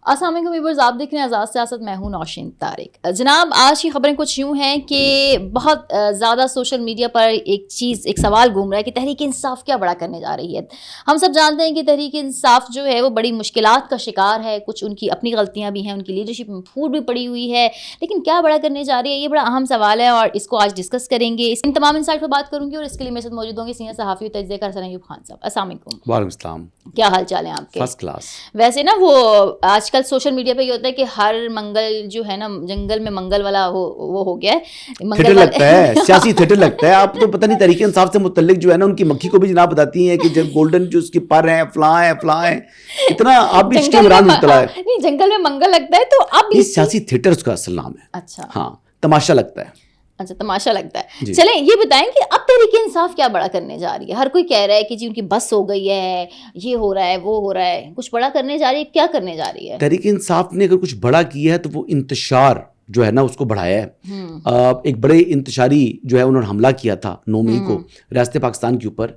السلام علیکم ویورز، آپ دیکھ رہے ہیں آزاد سیاست، میں ہوں نوشین طارق. جناب آج کی خبریں کچھ یوں ہیں کہ بہت زیادہ سوشل میڈیا پر ایک سوال گھوم رہا ہے کہ تحریک انصاف کیا بڑا کرنے جا رہی ہے. ہم سب جانتے ہیں کہ تحریک انصاف جو ہے وہ بڑی مشکلات کا شکار ہے، کچھ ان کی اپنی غلطیاں بھی ہیں، ان کی لیڈرشپ میں پھوٹ بھی پڑی ہوئی ہے، لیکن کیا بڑا کرنے جا رہی ہے، یہ بڑا اہم سوال ہے اور اس کو آج ڈسکس کریں گے. ان تمام انسائٹ پر بات کروں گی اور اس کے لیے میرے ساتھ موجود ہوں گے سینئر صحافی و تجزیہ کار حسن ایوب خان صاحب. السلام علیکم. وعلیکم السلام. کیا حال چال ہیں آپ کے؟ First class. ویسے نا وہ آج کل سوشل میڈیا پہ یہ ہوتا ہے کہ ہر منگل جو ہے نا جنگل میں منگل والا وہ ہو گیا ہے، تھیٹر لگتا ہے، سیاسی تھیٹر لگتا ہے. آپ تو پتہ نہیں تحریک انصاف سے متعلق جو ہے نا ان کی مکھی کو بھی جناب بتاتی ہیں کہ جب گولڈن جو اس کی پر ہیں فلاں ہیں اتنا آپ بھی اسٹے عمران مبتلا ہے. نہیں جنگل میں منگل لگتا ہے تو اب یہ سیاسی تھیٹر اس کا اصل نام ہے. اچھا ہاں، تماشا لگتا ہے. اچھا تماشا لگتا ہے. چلیں یہ بتائیں کہ اب تحریک انصاف کیا بڑا کرنے جا رہی ہے؟ ہر کوئی کہہ رہا ہے کہ جی ان کی بس ہو گئی ہے، یہ ہو رہا ہے، وہ ہو رہا ہے، کچھ بڑا کرنے جا رہی ہے. کیا کرنے جا رہی ہے تحریک انصاف نے؟ اگر کچھ بڑا کیا ہے تو وہ انتشار جو ہے نا اس کو بڑھایا ہے. ایک بڑے انتشاری جو ہے انہوں نے حملہ کیا تھا 9 مئی کو ریاست پاکستان کے اوپر.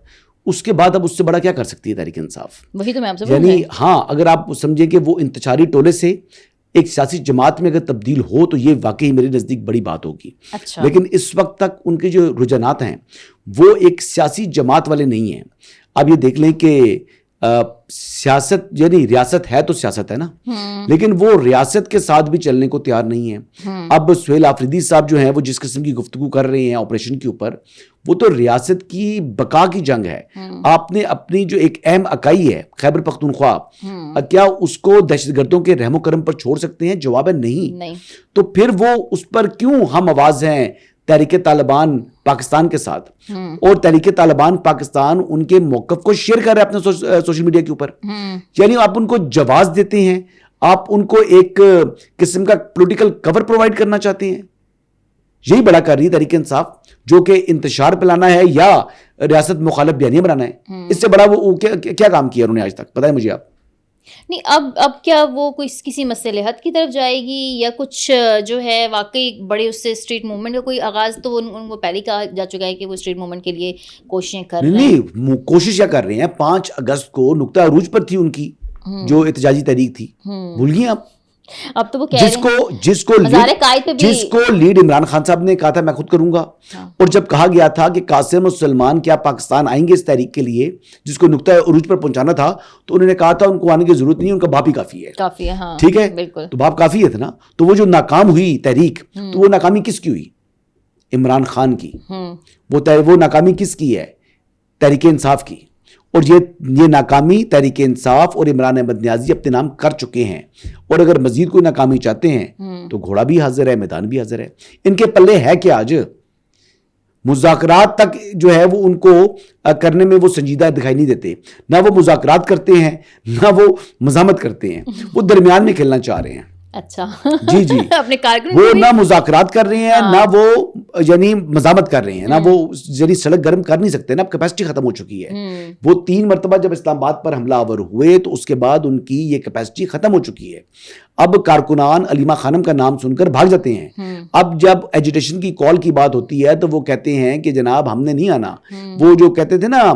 اس کے بعد اب اس سے بڑا کیا کر سکتی ہے تحریک انصاف؟ وہی تو میں آپ سے یعنی ہاں، اگر آپ سمجھیں کہ وہ انتشاری ٹولے سے ایک سیاسی جماعت میں اگر تبدیل ہو تو یہ واقعی میرے نزدیک بڑی بات ہوگی. لیکن اس وقت تک ان کے جو رجحانات ہیں وہ ایک سیاسی جماعت والے نہیں ہیں. آپ یہ دیکھ لیں کہ سیاست یعنی ریاست ہے تو سیاست ہے نا، لیکن وہ ریاست کے ساتھ بھی چلنے کو تیار نہیں ہے. اب سہیل آفریدی صاحب جو ہیں وہ جس قسم کی گفتگو کر رہے ہیں آپریشن کے اوپر، وہ تو ریاست کی بقا کی جنگ ہے. آپ نے اپنی جو ایک اہم اکائی ہے خیبر پختونخوا، کیا اس کو دہشت گردوں کے رحم و کرم پر چھوڑ سکتے ہیں؟ جواب ہے نہیں. تو پھر وہ اس پر کیوں ہم آواز ہیں تحریک طالبان پاکستان کے ساتھ، اور تحریک طالبان پاکستان ان کے موقف کو شیئر کر رہے ہیں اپنے سوشل میڈیا کے اوپر. یعنی آپ ان کو جواز دیتے ہیں، آپ ان کو ایک قسم کا پولیٹیکل کور پرووائڈ کرنا چاہتے ہیں. یہی بڑا کر رہی ہے تحریک انصاف، جو کہ انتشار پلانا ہے یا ریاست مخالف بیانیہ بنانا ہے. اس سے بڑا وہ کیا کام کیا انہوں نے آج تک؟ بتائیں مجھے آپ. نہیں اب کیا وہ کوئی کسی مصلحت کی طرف جائے گی یا کچھ جو ہے واقعی بڑے اس سے اسٹریٹ موومنٹ کا کوئی آغاز؟ تو ان کو پہلے کہا جا چکا ہے کہ وہ اسٹریٹ موومنٹ کے لیے کوششیں کر رہے ہیں. نہیں، کوشش کیا کر رہے ہیں؟ 5 اگست کو نقطہ عروج پر تھی ان کی جو احتجاجی تحریک تھی، بھول گئی آپ؟ اب تو وہ جس کو لیڈ عمران خان صاحب نے کہا تھا میں خود کروں گا، اور جب کہا گیا تھا کہ قاسم اور سلمان کیا پاکستان آئیں گے اس تحریک کے لیے جس کو نقطہ عروج پر پہنچانا تھا، تو انہوں نے کہا تھا ان کو آنے کی ضرورت نہیں، ان کا باپ ہی کافی ہے. ٹھیک ہے، تو باپ کافی ہے نا. تو وہ جو ناکام ہوئی تحریک، تو وہ ناکامی کس کی ہوئی؟ عمران خان کی. وہ ناکامی کس کی ہے؟ تحریک انصاف کی. اور یہ ناکامی تحریک انصاف اور عمران احمد نیازی اپنے نام کر چکے ہیں. اور اگر مزید کوئی ناکامی چاہتے ہیں تو گھوڑا بھی حاضر ہے، میدان بھی حاضر ہے. ان کے پلے ہے کہ آج مذاکرات تک جو ہے وہ ان کو کرنے میں وہ سنجیدہ دکھائی نہیں دیتے. نہ وہ مذاکرات کرتے ہیں نہ وہ مزاحمت کرتے ہیں، وہ درمیان میں کھیلنا چاہ رہے ہیں. اچھا جی اپنے وہ نہ مذاکرات کر رہے ہیں نہ وہ یعنی مزاحمت کر رہے ہیں، نہ وہ یعنی سڑک گرم کر نہیں سکتے نا. اب کیپیسٹی ختم ہو چکی ہے. وہ 3 مرتبہ جب اسلام آباد پر حملہ آور ہوئے تو اس کے بعد ان کی یہ کیپیسٹی ختم ہو چکی ہے. اب کارکنان علیمہ خانم کا نام سن کر بھاگ جاتے ہیں. اب جب ایجوٹیشن کی کال کی بات ہوتی ہے تو وہ کہتے ہیں کہ جناب ہم نے نہیں آنا. وہ جو کہتے تھے نا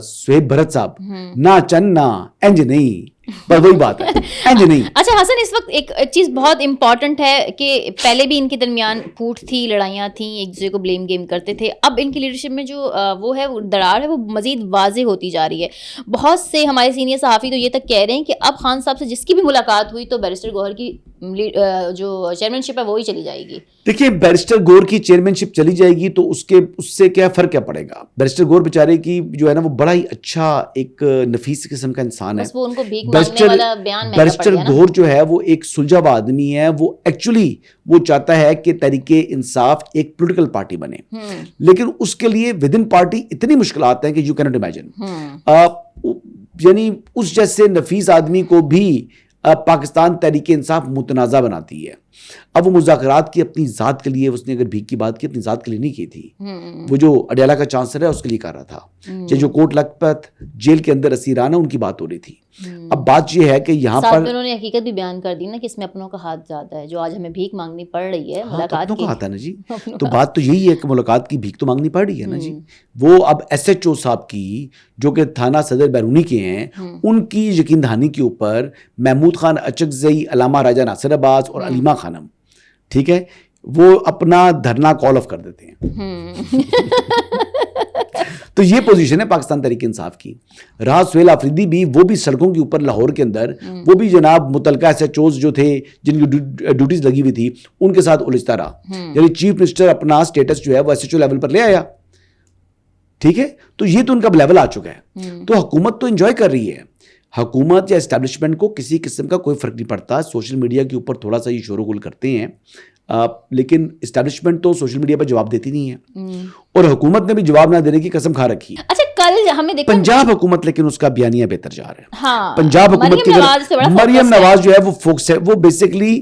سہیب بھرت صاحب، نہ چن نہ انج نہیں، بس وہی بات ہے، انج نہیں. اچھا حسن، اس وقت ایک چیز بہت امپورٹنٹ ہے کہ پہلے بھی ان کے درمیان پھوٹ تھی، لڑائیاں تھیں، ایک دوسرے کو بلیم گیم کرتے تھے. اب ان کی لیڈرشپ میں جو وہ ہے دراڑ ہے وہ مزید واضح ہوتی جا رہی ہے. بہت سے ہمارے سینئر صحافی تو یہ تک کہہ رہے ہیں کہ اب خان صاحب سے جس کی بھی ملاقات ہوئی تو بیرسٹر گوہر کی جو چیئرمین شپ ہے وہی چلی جائے گی. دیکھیے بیرسٹر گور کی چیئرمین شپ چلی جائے گی تو اس سے کیا فرق کیا پڑے گا؟ بیرسٹر گور بیچارے کی جو ہے نا وہ بڑا ہی اچھا ایک نفیس قسم کا انسان ہے. بس وہ ان کو بھیک مانگنے والا بیان بیرسٹر گور جو ہے وہ ایک سلجھا آدمی ہے. وہ ایکچولی وہ چاہتا ہے کہ تحریک انصاف ایک پولیٹیکل پارٹی بنے، لیکن اس کے لیے ود ان پارٹی اتنی مشکلات ہیں کہ یو کینٹ امیجن. یعنی اس جیسے نفیس آدمی کو بھی پاکستان تحریک انصاف متنازع بناتی ہے. اب وہ مذاکرات کی اپنی ذات کے لیے اس نے اگر بھیک کی بات کی اپنی ذات کے لیے نہیں کی تھی. وہ جو اڈیالہ کا چانسلر ہے اس کے لیے کر رہا تھا. جو کوٹ لکھپت جیل کے اندر اسیران ہے ان کی بات ہو رہی تھی. اب بات یہ ہے کہ یہاں پر انہوں نے حقیقت بھی بیان کر دی نا کہ اس میں اپنوں کا ہاتھ زیادہ ہے, جو آج ہمیں بھیک مانگنی پڑ رہی ہے ملاقات کی. کہا تھا نا جی, تو بات تو یہی ہے کہ ملاقات کی بھیک تو مانگنی پڑ رہی ہے نا جی. وہ اب ایس ایچ او صاحب کی جو کہ تھانہ صدر بیرونی کے ہیں, ان کی یقین دہانی کے اوپر محمود خان اچکزئی, علامہ راجہ ناصر عباس اور علیمہ خانم, ٹھیک ہے, وہ اپنا دھرنا کال آف کر دیتے ہیں. تو یہ پوزیشن ہے پاکستان تحریک انصاف کی. راحت سہیل آفریدی بھی, وہ بھی سڑکوں کے اوپر لاہور کے اندر, وہ بھی جناب متعلقہ ایس ایچ اوز جو تھے جن کی ڈیوٹیز لگی ہوئی تھی ان کے ساتھ الجھتا رہا. یعنی چیف منسٹر اپنا سٹیٹس جو ہے وہ ایس ایچ او لیول پر لے آیا, ٹھیک ہے. تو یہ تو ان کا لیول آ چکا ہے. تو حکومت تو انجوائے کر رہی ہے. حکومت یا اسٹیبلشمنٹ کو کسی قسم کا کوئی فرق نہیں پڑتا. سوشل میڈیا کے اوپر تھوڑا سا یہ شور و غل کرتے ہیں, لیکن اسٹیبلشمنٹ تو سوشل میڈیا پر جواب دیتی نہیں ہے, اور حکومت نے بھی جواب نہ دینے کی قسم کھا رکھی. اچھا کل ہمیں دیکھا پنجاب حکومت, لیکن اس کا بیانیہ بہتر جا رہا ہے. ہاں, پنجاب حکومت کی مریم نواز جو ہے وہ فوکس ہے, وہ بیسیکلی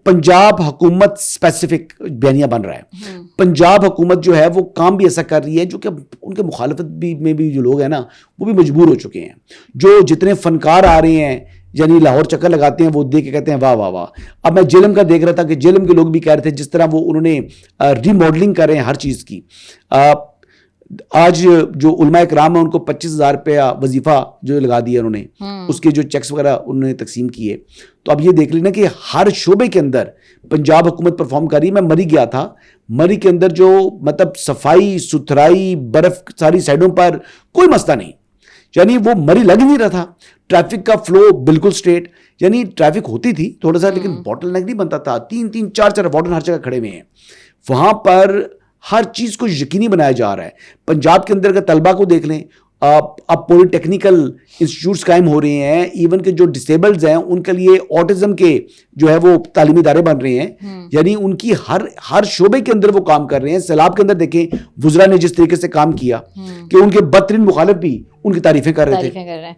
پنجاب حکومت اسپیسیفک بیانیہ بن رہا ہے. پنجاب حکومت جو ہے وہ کام بھی ایسا کر رہی ہے جو کہ ان کے مخالفت بھی میں بھی جو لوگ ہیں نا وہ بھی مجبور ہو چکے ہیں. جو جتنے فنکار آ رہے ہیں یعنی لاہور چکر لگاتے ہیں, وہ دیکھ کے کہتے ہیں واہ واہ واہ. اب میں جیلم کا دیکھ رہا تھا کہ جیلم کے لوگ بھی کہہ رہے تھے جس طرح وہ انہوں نے ری ماڈلنگ کر رہے ہیں ہر چیز کی. آج جو علماء اکرام ہیں ان کو 25,000 روپیہ وظیفہ جو لگا دیا انہوں نے, اس کے جو چیکس وغیرہ انہوں نے تقسیم کیے. تو اب یہ دیکھ لینا کہ ہر شعبے کے اندر پنجاب حکومت پرفارم کر رہی ہے. میں مری گیا تھا, مری کے اندر جو مطلب صفائی ستھرائی, برف ساری سائڈوں پر کوئی مسئلہ نہیں, یعنی وہ مری لگ نہیں رہا تھا. ٹریفک کا فلو بالکل سٹریٹ, یعنی ٹریفک ہوتی تھی تھوڑا سا لیکن باٹل نیک نہیں بنتا تھا. 3-3 4-4 وارڈن ہر جگہ کھڑے ہوئے ہیں. وہاں پر ہر چیز کو یقینی بنایا جا رہا ہے. پنجاب کے اندر کا طلبہ کو دیکھ لیں, اب پولی ٹیکنیکل انسٹیٹیوٹس قائم ہو رہے ہیں. ایون کہ جو ڈسیبلڈز ہیں ان کے لیے آٹزم کے جو ہے وہ تعلیمی ادارے بن رہے ہیں. یعنی ان کی ہر شعبے کے اندر وہ کام کر رہے ہیں. سیلاب کے اندر دیکھیں وزراء نے جس طریقے سے کام کیا کہ ان کے بدترین مخالف بھی ان کی تعریفیں کر رہے تھے.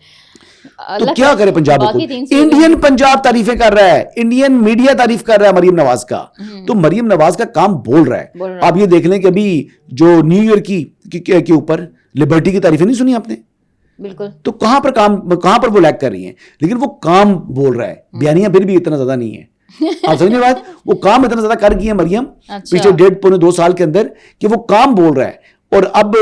تو کیا کرے پنجاب کو, انڈین پنجاب تعریفیں کر رہا ہے, انڈین میڈیا تعریف کر رہا ہے مریم نواز کا. تو مریم نواز کا کام بول رہا ہے. آپ یہ دیکھ لیں کہ ابھی جو نیو ایئر کے اوپر لبرٹی کی تعریفیں نہیں سنی آپ نے, بالکل. تو کہاں پر وہ لیک کر رہی ہیں, لیکن وہ کام بول رہا ہے. بیانیہ پھر بھی اتنا زیادہ نہیں ہے. آپ سمجھنے بات, وہ کام اتنا زیادہ کر گئی ہے مریم پچھلے 1.5-2 سال کے اندر کہ وہ کام بول رہا ہے, اور اب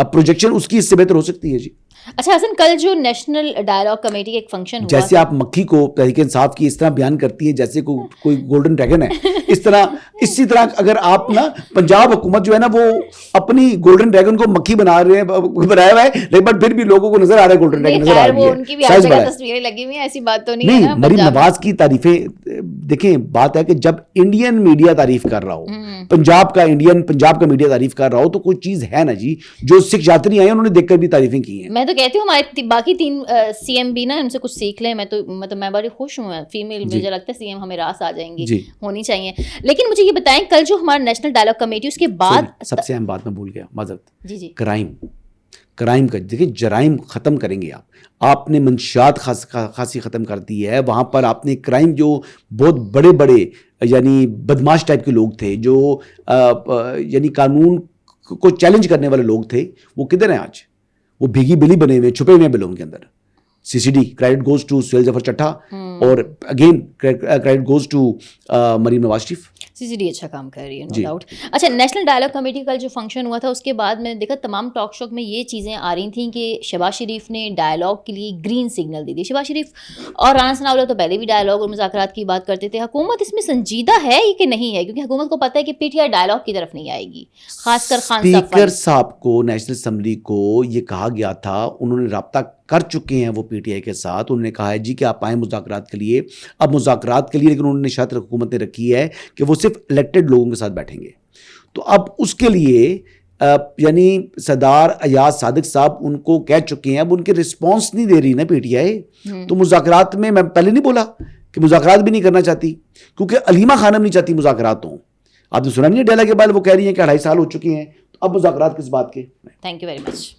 پروجیکشن اس کی اس سے بہتر ہو سکتی ہے. جی اچھا حسن, کل جو نیشنل ڈائلاگ کمیٹی کا ایک فنکشن ہوا, جیسے آپ مکھی کو تحریک انصاف کی اس طرح بیان کرتی ہیں جیسے کوئی گولڈن ڈریگن ہے, اسی طرح اگر آپ نا پنجاب حکومت جو ہے نا وہ اپنی گولڈن ڈریگن کو مکھی بنایا ہوا ہے, لیکن پھر بھی لوگوں کو نظر آ رہا ہے گولڈن ڈریگن نظر آ رہی ہے. ان کی بھی ہر جگہ تصویریں لگی ہوئی ہیں, ایسی بات تو نہیں ہے. مریم نواز کی تعریفیں دیکھیں, بات ہے کہ جب انڈین میڈیا تعریف کر رہا ہو, پنجاب کا میڈیا تعریف کر رہا ہو, تو کوئی چیز ہے نا جی. جو سکھ یاتری آئے انہوں نے دیکھ کر بھی تعریفیں کی ہیں. میں تو کہتی ہوں ہمارے باقی 3 سی ایم بھی نا ان سے کچھ سیکھ لیں. میں بڑی خوش ہوں, فیمیل مجھے لگتا ہے سی ایم ہمیں راس آ جائیں گی, ہونی چاہیے. لیکن مجھے یہ بتائیں, کل جو ہمارا نیشنل ڈائلاگ کمیٹی, اس کے بعد سب سے اہم بات میں بھول گیا, معذرت. جی کرائم کا دیکھیں, جرائم ختم کریں گے آپ نے منشیات خاصی ختم کر دی ہے. وہاں پر آپ نے کرائم جو بہت بڑے یعنی بدماش ٹائپ کے لوگ تھے, جو یعنی قانون کو چیلنج کرنے والے لوگ تھے, وہ کدھر ہیں آج؟ وہ بھیگی بلی بنے ہوئے, چھپے ہوئے بلوں کے اندر. CCD credit goes to Sohail Zafar Chattha, اور again credit goes to Maryam Nawaz Sharif. CCD اچھا کام کر رہی ہے, نو ڈاؤٹ. اچھا, نیشنل ڈائلاگ کمیٹی کا جو فنکشن ہوا تھا اس کے بعد میں دیکھا تمام ٹاک شو میں یہ چیزیں آ رہی تھیں کہ شہباز شریف نے ڈائلاگ کے لیے گرین سگنل دی تھی. شہباز شریف اور رانا ثناء اللہ تو پہلے بھی ڈائلاگ اور مذاکرات کی بات کرتے تھے. حکومت اس میں سنجیدہ ہے کہ نہیں ہے؟ کیونکہ حکومت کو پتہ ہے کہ PTI ڈائلاگ کی طرف نہیں آئے گی, خاص کر خان اسپیکر صاحب کو نیشنل اسمبلی کو یہ کہا گیا تھا, انہوں نے رابطہ کر چکے ہیں وہ PTI کے ساتھ. انہوں نے کہا ہے جی کہ آپ آئیں مذاکرات کے لیے. اب مذاکرات کے لیے لیکن انہوں نے شرط حکومت نے رکھی ہے کہ وہ صرف الیکٹڈ لوگوں کے ساتھ بیٹھیں گے. تو اب اس کے لیے یعنی سردار ایاز صادق صاحب ان کو کہہ چکے ہیں, اب ان کے رسپانس نہیں دے رہی نا PTI. تو مذاکرات میں پہلے نہیں بولا کہ مذاکرات بھی نہیں کرنا چاہتی, کیونکہ علیمہ خانم نہیں چاہتی مذاکرات ہوں. آپ نے سنا نہیں ڈیلا کے بعد وہ کہہ رہی ہیں کہ 2.5 سال ہو چکے ہیں, تو اب مذاکرات کس بات کے. Thank you very much.